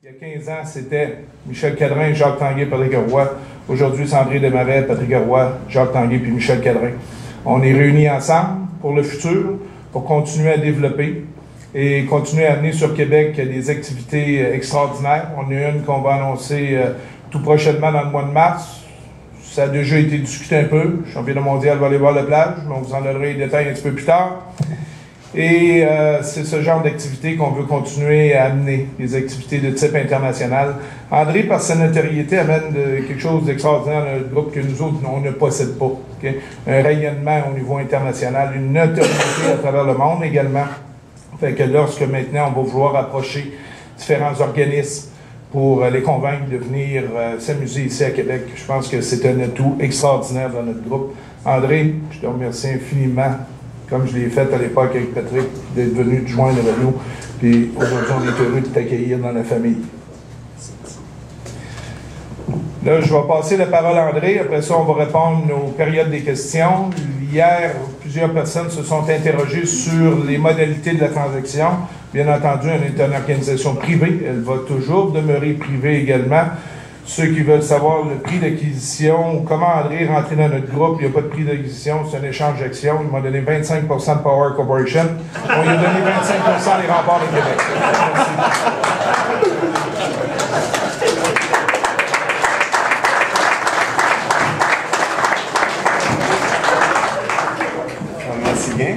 Il y a 15 ans, c'était Michel Cadrin, Jacques Tanguay, Patrick Roy. Aujourd'hui, c'est André Desmarais, Patrick Roy, Jacques Tanguay puis Michel Cadrin. On est réunis ensemble pour le futur, pour continuer à développer et continuer à amener sur Québec des activités extraordinaires. On a une qu'on va annoncer tout prochainement dans le mois de mars. Ça a déjà été discuté un peu. Championnat mondial volleyball de plage, mais on vous en donnerait les détails un petit peu plus tard. Et c'est ce genre d'activité qu'on veut continuer à amener, des activités de type international. André, par sa notoriété, amène quelque chose d'extraordinaire dans notre groupe que nous autres, on ne possède pas. Okay? Un rayonnement au niveau international, une notoriété à travers le monde également. Fait que lorsque maintenant on va vouloir approcher différents organismes pour les convaincre de venir s'amuser ici à Québec, je pense que c'est un atout extraordinaire dans notre groupe. André, je te remercie infiniment, comme je l'ai fait à l'époque avec Patrick, d'être venu te joindre avec nous. Puis aujourd'hui, on est heureux de t'accueillir dans la famille. Là, je vais passer la parole à André. Après ça, on va répondre aux périodes des questions. Hier, plusieurs personnes se sont interrogées sur les modalités de la transaction. Bien entendu, elle est une organisation privée. Elle va toujours demeurer privée également. Ceux qui veulent savoir le prix d'acquisition, comment André est rentré dans notre groupe, il n'y a pas de prix d'acquisition, c'est un échange d'actions. Il m'a donné 25 % de Power Corporation. On lui a donné 25 % des remparts de Québec. Merci bien.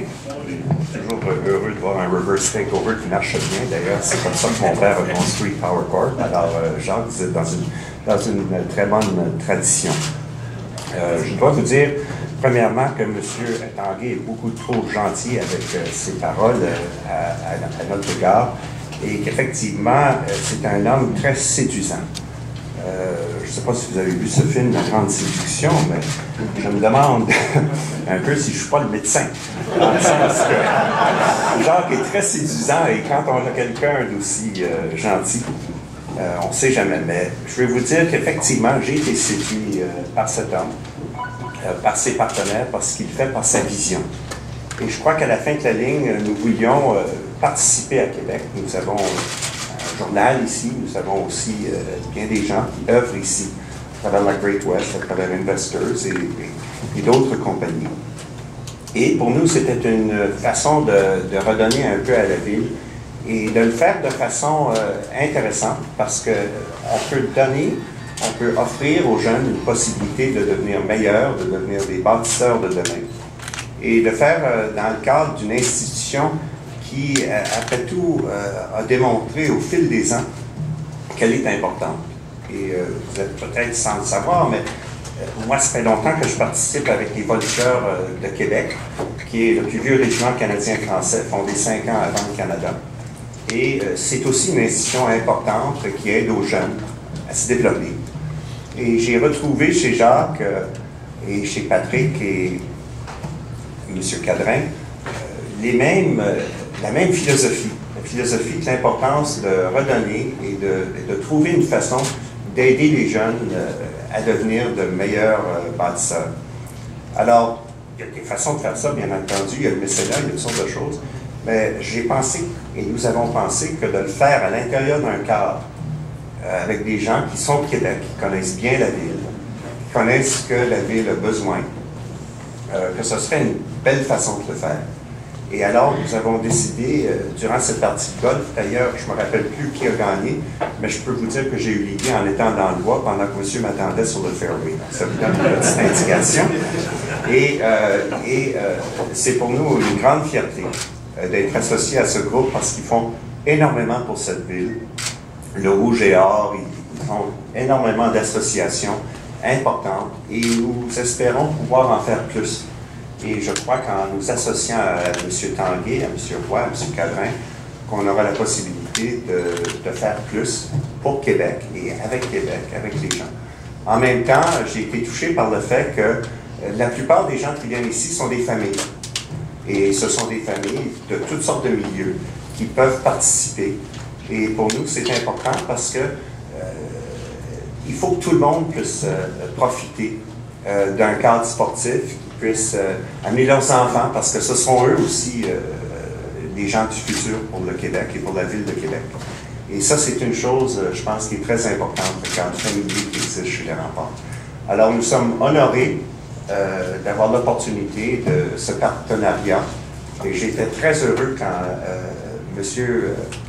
Toujours heureux de voir un reverse takeover qui marche bien. D'ailleurs, c'est comme ça que mon père a construit Power Corp. Alors, Jacques, vous êtes dans une très bonne tradition. Je dois vous dire, premièrement, que M. Tanguay est beaucoup trop gentil avec ses paroles à notre égard et qu'effectivement, c'est un homme très séduisant. Je ne sais pas si vous avez vu ce film, La Grande Séduction, mais je me demande un peu si je ne suis pas le médecin. Dans le sens que Jacques est très séduisant et quand on a quelqu'un d'aussi gentil, on ne sait jamais. Mais je vais vous dire qu'effectivement, j'ai été séduit par cet homme, par ses partenaires, par ce qu'il fait, par sa vision. Et je crois qu'à la fin de la ligne, nous voulions participer à Québec. Nous avons un journal ici, nous avons aussi bien des gens qui œuvrent ici, à travers la Great West, à travers Investors et d'autres compagnies. Et pour nous, c'était une façon de redonner un peu à la ville et de le faire de façon intéressante parce qu'on peut donner, on peut offrir aux jeunes une possibilité de devenir meilleurs, de devenir des bâtisseurs de demain. Et de faire dans le cadre d'une institution qui, après tout, a démontré au fil des ans qu'elle est importante. Et vous êtes peut-être sans le savoir, mais moi, ça fait longtemps que je participe avec les Voltigeurs de Québec, qui est le plus vieux régiment canadien-français, fondé 5 ans avant le Canada. Et c'est aussi une institution importante qui aide aux jeunes à se développer. Et j'ai retrouvé chez Jacques et chez Patrick et M. Cadrin la même philosophie. La philosophie de l'importance de redonner et de trouver une façon d'aider les jeunes à devenir de meilleurs bâtisseurs. Alors, il y a des façons de faire ça, bien entendu. Il y a le mécénat, il y a toutes sortes de choses. Mais j'ai pensé, et nous avons pensé, que de le faire à l'intérieur d'un cadre, avec des gens qui sont de Québec, qui connaissent bien la ville, qui connaissent ce que la ville a besoin, que ce serait une belle façon de le faire. Et alors, nous avons décidé, durant cette partie de golf, d'ailleurs, je ne me rappelle plus qui a gagné, mais je peux vous dire que j'ai eu l'idée en étant dans le bois pendant que monsieur m'attendait sur le fairway. Ça vous donne une petite indication. Et c'est pour nous une grande fierté d'être associés à ce groupe parce qu'ils font énormément pour cette ville. Le Rouge et Or, ils font énormément d'associations importantes et nous espérons pouvoir en faire plus. Et je crois qu'en nous associant à M. Tanguay, à M. Roy, à M. Cadrin, qu'on aura la possibilité de faire plus pour Québec et avec Québec, avec les gens. En même temps, j'ai été touché par le fait que la plupart des gens qui viennent ici sont des familles. Et ce sont des familles de toutes sortes de milieux qui peuvent participer. Et pour nous, c'est important parce que il faut que tout le monde puisse profiter d'un cadre sportif, qu'ils puissent amener leurs enfants, parce que ce sont eux aussi les gens du futur pour le Québec et pour la ville de Québec. Et ça, c'est une chose, je pense, qui est très importante, le cadre familier qui existe chez les Remparts. Alors, nous sommes honorés d'avoir l'opportunité de ce partenariat. Et j'étais très heureux quand M.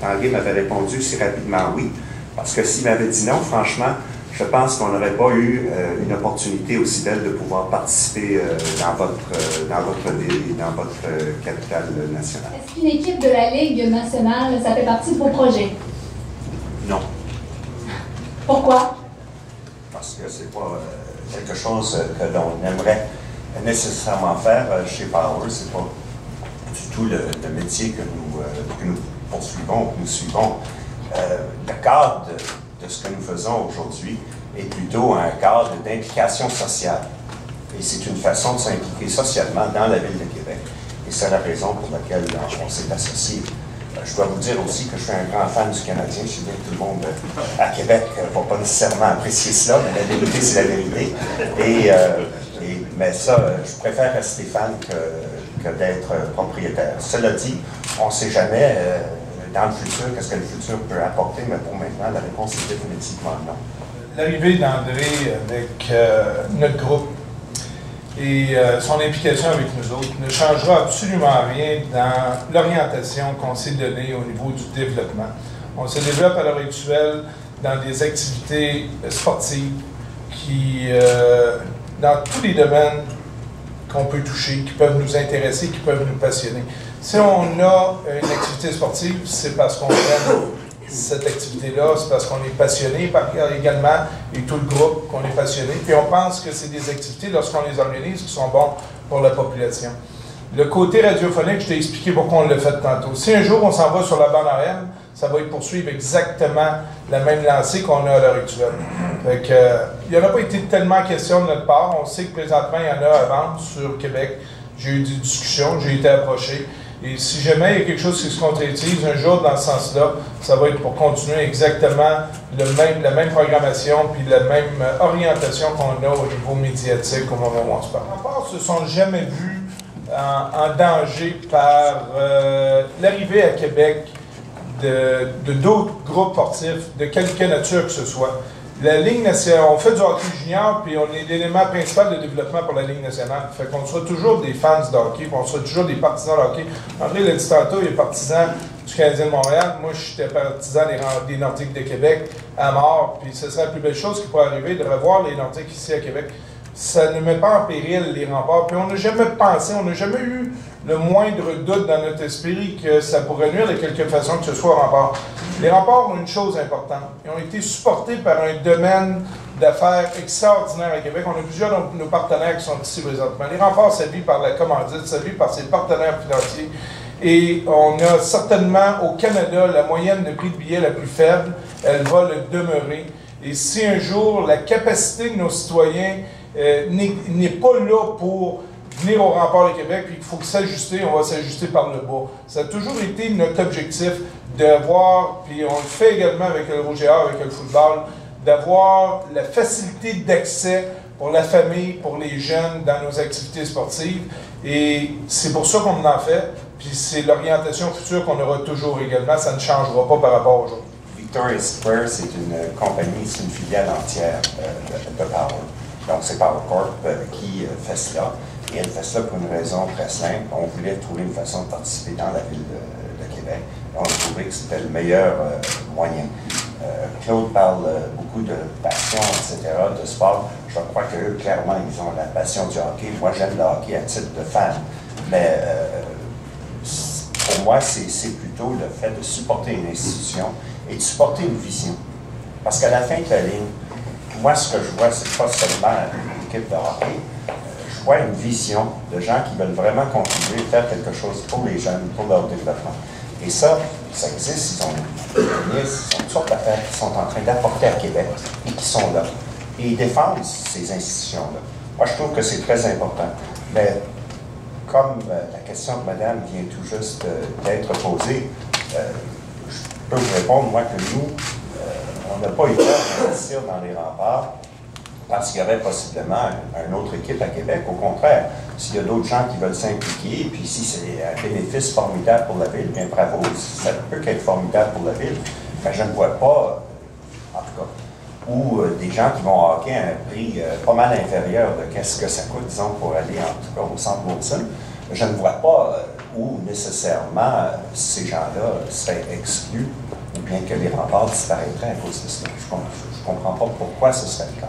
Tanguay m'avait répondu si rapidement oui. Parce que s'il m'avait dit non, franchement, je pense qu'on n'aurait pas eu une opportunité aussi belle de pouvoir participer dans votre ville et dans votre capitale nationale. Est-ce qu'une équipe de la Ligue nationale, ça fait partie de vos projets? Non. Pourquoi? Parce que c'est pas quelque chose que l'on aimerait nécessairement faire chez Power. C'est pas du tout le métier que nous poursuivons, que nous suivons. Le cadre de ce que nous faisons aujourd'hui est plutôt un cadre d'implication sociale. Et c'est une façon de s'impliquer socialement dans la Ville de Québec. Et c'est la raison pour laquelle on s'est associé. Je dois vous dire aussi que je suis un grand fan du Canadien. Je sais bien que tout le monde à Québec ne va pas nécessairement apprécier cela, mais la vérité, c'est la vérité. Mais ça, je préfère rester fan que d'être propriétaire. Cela dit, on ne sait jamais dans le futur, qu'est-ce que le futur peut apporter, mais pour maintenant, la réponse est définitivement non. L'arrivée d'André avec notre groupe et son implication avec nous autres ne changera absolument rien dans l'orientation qu'on s'est donnée au niveau du développement. On se développe à l'heure actuelle dans des activités sportives qui, dans tous les domaines qu'on peut toucher, qui peuvent nous intéresser, qui peuvent nous passionner. Si on a une activité sportive, c'est parce qu'on aime cette activité-là, c'est parce qu'on est passionné également, et tout le groupe, qu'on est passionné. Puis on pense que c'est des activités, lorsqu'on les organise, qui sont bons pour la population. Le côté radiophonique, je t'ai expliqué pourquoi on l'a fait tantôt. Si un jour on s'en va sur la bande AM, ça va être poursuivre exactement la même lancée qu'on a à l'heure actuelle. Fait que, il n'y en a pas été tellement question de notre part. On sait que présentement, il y en a à vendre sur Québec. J'ai eu des discussions, j'ai été approché. Et si jamais il y a quelque chose qui se concrétise un jour dans ce sens-là, ça va être pour continuer exactement la même programmation puis la même orientation qu'on a au niveau médiatique au moment où on se parle. Les remparts ne se sont jamais vus en danger par l'arrivée à Québec de d'autres groupes sportifs, de quelque nature que ce soit. La Ligue nationale, on fait du hockey junior, puis on est l'élément principal de développement pour la Ligue nationale. Fait qu'on sera toujours des fans de hockey, puis on sera toujours des partisans de hockey. André l'a dit tantôt, il est partisan du Canadien de Montréal. Moi, j'étais partisan des Nordiques de Québec à mort, puis ce serait la plus belle chose qui pourrait arriver, de revoir les Nordiques ici à Québec. Ça ne met pas en péril les remparts, puis on n'a jamais pensé, on n'a jamais eu le moindre doute dans notre esprit que ça pourrait nuire de quelque façon que ce soit aux remparts. Les remparts ont une chose importante. Ils ont été supportés par un domaine d'affaires extraordinaire à Québec. On a plusieurs de nos partenaires qui sont ici présentement. Les remparts s'habillent par la commandite, s'habillent par ses partenaires financiers. Et on a certainement au Canada la moyenne de prix de billet la plus faible. Elle va le demeurer. Et si un jour la capacité de nos citoyens n'est pas là pour venir au rempart de Québec, puis qu'il faut s'ajuster, on va s'ajuster par le bas. Ça a toujours été notre objectif d'avoir, puis on le fait également avec le Rouge et Or, avec le football, d'avoir la facilité d'accès pour la famille, pour les jeunes dans nos activités sportives. Et c'est pour ça qu'on en fait, puis c'est l'orientation future qu'on aura toujours également, ça ne changera pas par rapport aux autres. Victoria Square, c'est une compagnie, c'est une filiale entière de Power. Donc c'est Power Corp qui fait cela. Et elle fait cela pour une raison très simple. On voulait trouver une façon de participer dans la ville de Québec. On a trouvé que c'était le meilleur moyen. Claude parle beaucoup de passion, etc., de sport. Je crois qu'eux, clairement, ils ont la passion du hockey. Moi, j'aime le hockey à titre de fan. Mais pour moi, c'est plutôt le fait de supporter une institution et de supporter une vision. Parce qu'à la fin de la ligne, moi, ce que je vois, c'est pas seulement une équipe de hockey. Je vois une vision de gens qui veulent vraiment contribuer, faire quelque chose pour les jeunes, pour leur développement. Et ça existe, ils ont toutes sortes d'affaires qui sont en train d'apporter à Québec et qui sont là. Et ils défendent ces institutions-là. Moi, je trouve que c'est très important. Mais comme la question de madame vient tout juste d'être posée, je peux vous répondre, moi, que nous, on n'a pas eu peur d'investir dans les remparts parce qu'il y aurait possiblement une autre équipe à Québec. Au contraire, s'il y a d'autres gens qui veulent s'impliquer, puis si c'est un bénéfice formidable pour la Ville, bien bravo, ça ne peut qu'être formidable pour la Ville. Ben, je ne vois pas, en tout cas, où des gens qui vont au hockey à un prix pas mal inférieur de qu'est-ce que ça coûte, disons, pour aller en tout cas au centre Wilson, je ne vois pas où nécessairement ces gens-là seraient exclus ou bien que les remparts disparaîtraient à cause de cela. Je ne comprends pas pourquoi ce serait le cas.